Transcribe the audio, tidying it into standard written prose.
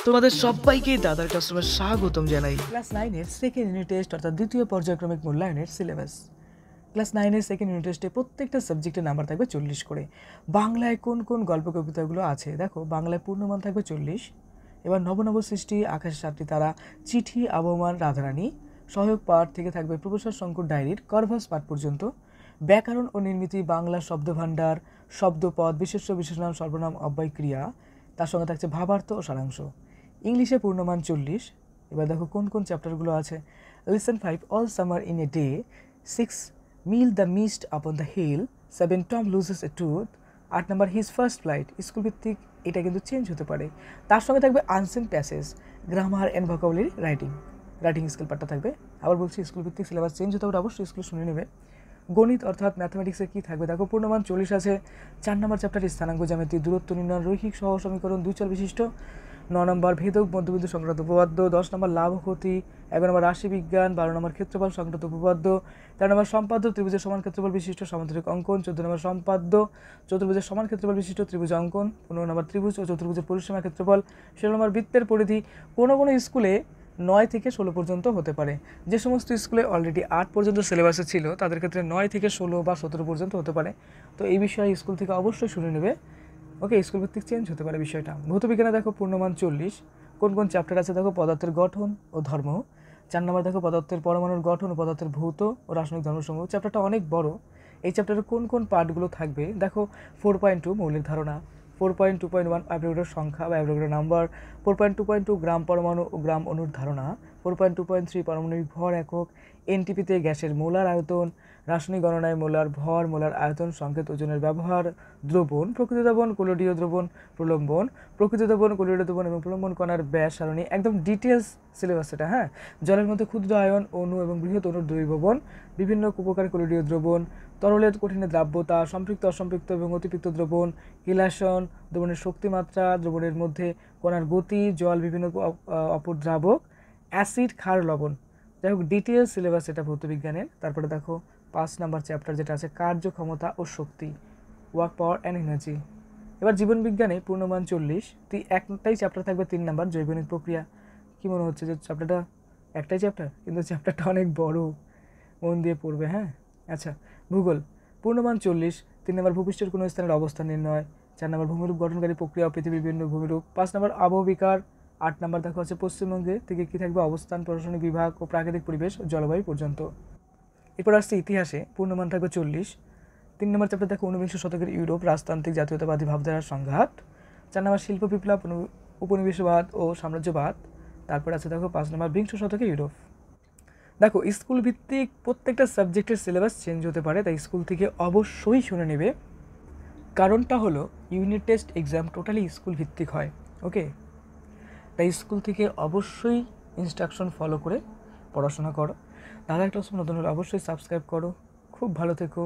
তোমাদের সবাইকে দাদার ক্লাসরুমে স্বাগতম জানাই। ক্লাস 9-এর সেকেন্ড ইউনিট টেস্ট অর্থাৎ দ্বিতীয় পর্যায়ক্রমিক মূল্যায়নের সিলেবাস। ক্লাস 9-এর সেকেন্ড ইউনিট টেস্টে প্রত্যেকটা সাবজেক্টের নাম্বার থাকবে 40 করে। বাংলায় কোন কোন গল্প কবিতাগুলো আছে দেখো, বাংলায় পূর্ণমান থাকবে 40। এবার নব সৃষ্টি, আকাশে 7টি তারা, চিঠি, আবহমান, রাধারানী। সহায়ক পাঠ থেকে থাকবে প্রফেসর শঙ্কর ডায়েরির করভাস পাঠ পর্যন্ত। ব্যাকরণ ও নির্মিতি, বাংলা শব্দভাণ্ডার, শব্দপদ, বিশেষ্য, বিশেষণাম, সর্বনাম, অব্যয়, ক্রিয়া। তার সঙ্গে থাকছে ভাবার্থ ও সারাংশ। ইংলিশে পূর্ণমান 40। এবার দেখো কোন কোন চ্যাপ্টারগুলো আছে। Lesson 5 all summer in a day, 6 mill the mist upon the hill, 7 Tom loses a tooth, 8 number his first flight. School ভিত্তিক, এটা কিন্তু চেঞ্জ হতে পারে। তার সঙ্গে থাকবে unseen passage, grammar and vocabulary, writing skill পার্টটা থাকবে। আবার বলছি স্কুল ভিত্তিক সিলেবাস চেঞ্জ হতে পারে, অবশ্যই স্কুল শুনে নেবে। গণিত অর্থাৎ ম্যাথমেটিক্সে কী থাকবে দেখো, পূর্ণমান 40 আছে। 4 নম্বর চ্যাপ্টার স্থানাঙ্ক জ্যামিতি, দূরত্ব নির্ণয়, রৈখিক সহ সমীকরণ, 2 চল বিশিষ্ট। 9 নম্বর ভেদক মধ্যবিন্দু সংক্রান্ত উপপাদ্য, 10 নম্বর লাভ ক্ষতি, 11 নম্বর রাশি বিজ্ঞান, 12 নম্বর ক্ষেত্রফল সংক্রান্ত উপপাদ্য, 13 নম্বর সম্পাদ্য ত্রিভুজের সমান ক্ষেত্রফল বিশিষ্ট সামান্তরিক অঙ্কন, 14 নম্বর সম্পাদ্য চতুর্ভুজের সমান ক্ষেত্রফল বিশিষ্ট ত্রিভুজ অঙ্কন, 15 নম্বর ত্রিভুজ ও চতুর্ভুজের পরিসীমা ক্ষেত্রফল, 16 নম্বর বৃত্তের পরিধি। কোনো স্কুলে 9 থেকে 16 পর্যন্ত হতে পারে। যে সমস্ত স্কুলে অলরেডি 8 পর্যন্ত সিলেবাসে ছিল তাদের ক্ষেত্রে 9 থেকে 16 বা 17 পর্যন্ত হতে পারে। তো এই বিষয়ে স্কুল থেকে অবশ্যই শুনে নেবে। ওকে, স্কুল ভিত্তিক চেঞ্জ হতে পারে বিষয়টা। ভৌতবিজ্ঞানে দেখো পূর্ণমান 40। কোন কোন চ্যাপ্টার আছে দেখো, পদার্থের গঠন ও ধর্ম। 4 নম্বর দেখো পদার্থের পরমাণুর গঠন ও পদার্থের ভৌত ও রাসায়নিক ধর্মসমূহ। চ্যাপ্টারটা অনেক বড়। এই চ্যাপ্টারে কোন কোন পার্টগুলো থাকবে দেখো, 4.2 মৌলিক ধারণা, 4.2.1 অ্যাভোগাড্রোর সংখ্যা বা অ্যাভোগাড্রো নাম্বার, 4.2.2 গ্রাম পরমাণু ও গ্রাম অণুর ধারণা, 4.2.3 পারমাণবিক ভর একক, এনটিপিতে গ্যাসের মোলার আয়তন, রাসায়নিক গণনায় মোলার ভর, মোলার আয়তন, সংকেত ওজনের ব্যবহার, দ্রবণ, প্রকৃত দ্রবণ, কোলডীয় দ্রবণ, প্রলম্বন, প্রকৃত দ্রবণ, কোলডীয় দ্রবণ এবং প্রলম্বন কণার ব্যাস সারণী। একদম ডিটেলস সিলেবাস এটা। হ্যাঁ, জলের মধ্যে ক্ষুদ্র আয়ন, অণু এবং বৃহৎ অণুর দ্রবীভবন, বিভিন্ন উপকার কোলডীয় দ্রবণ, তরলের কঠিনের দ্রাব্যতা, সম্পৃক্ত অসম্পৃক্ত এবং অতিপৃক্ত দ্রবণ, ইলাসন, দ্রবণের শক্তিমাত্রা, দ্রবণের মধ্যে কণার গতি, জল, বিভিন্ন অপদ্রাবক, অ্যাসিড, ক্ষার, লবণ। যাই হোক, ডিটেলস সিলেবাস এটা ভৌতবিজ্ঞানের। তারপরে দেখো 5 নাম্বার চ্যাপ্টার যেটা আছে কার্যক্ষমতা ও শক্তি, ওয়ার্ক পাওয়ার অ্যান্ড এনার্জি। এবার জীবন বিজ্ঞানে পূর্ণমান 40। একটাই চ্যাপ্টার থাকবে 3 নাম্বার জৈবনিক প্রক্রিয়া। কী মনে হচ্ছে যে চ্যাপ্টারটা একটাই চ্যাপ্টার, কিন্তু চ্যাপ্টারটা অনেক বড়, মন দিয়ে পড়বে। হ্যাঁ, আচ্ছা। ভূগোল পূর্ণমান 40। 3 নম্বর ভূপৃষ্ঠের কোনো স্থানের অবস্থান নির্ণয়, 4 নম্বর ভূমিরূপ গঠনকারী প্রক্রিয়া ও পৃথিবীর বিভিন্ন ভূমিরূপ, 5 নম্বর আবহবিকার, 8 নম্বর দেখা হচ্ছে পশ্চিমবঙ্গে থেকে কী থাকবে অবস্থান, প্রশাসনিক বিভাগ ও প্রাকৃতিক পরিবেশ ও জলবায়ু পর্যন্ত। এরপর আসছে ইতিহাসে, পূর্ণমান থাকবে 40। 3 নম্বর চ্যাপ্টার দেখো 19 শতকের ইউরোপ, রাজতান্ত্রিক জাতীয়তাবাদী ভাবধারার সংঘাত। 4 নম্বর শিল্প বিপ্লব, উপনিবেশবাদ ও সাম্রাজ্যবাদ। তারপর আছে দেখো 5 নম্বর বিংশ শতকে ইউরোপ। দেখো স্কুল ভিত্তিক প্রত্যেকটা সাবজেক্টের সিলেবাস চেঞ্জ হতে পারে, তাই স্কুল থেকে অবশ্যই শুনে নেবে। কারণটা হলো unit test exam totally school ভিত্তিক হয়। ওকে, তাই স্কুল থেকে অবশ্যই ইনস্ট্রাকশন ফলো করে পড়াশোনা করো। দাদার ক্লাস নতুন হলে অবশ্যই সাবস্ক্রাইব করো। খুব ভালো থেকো।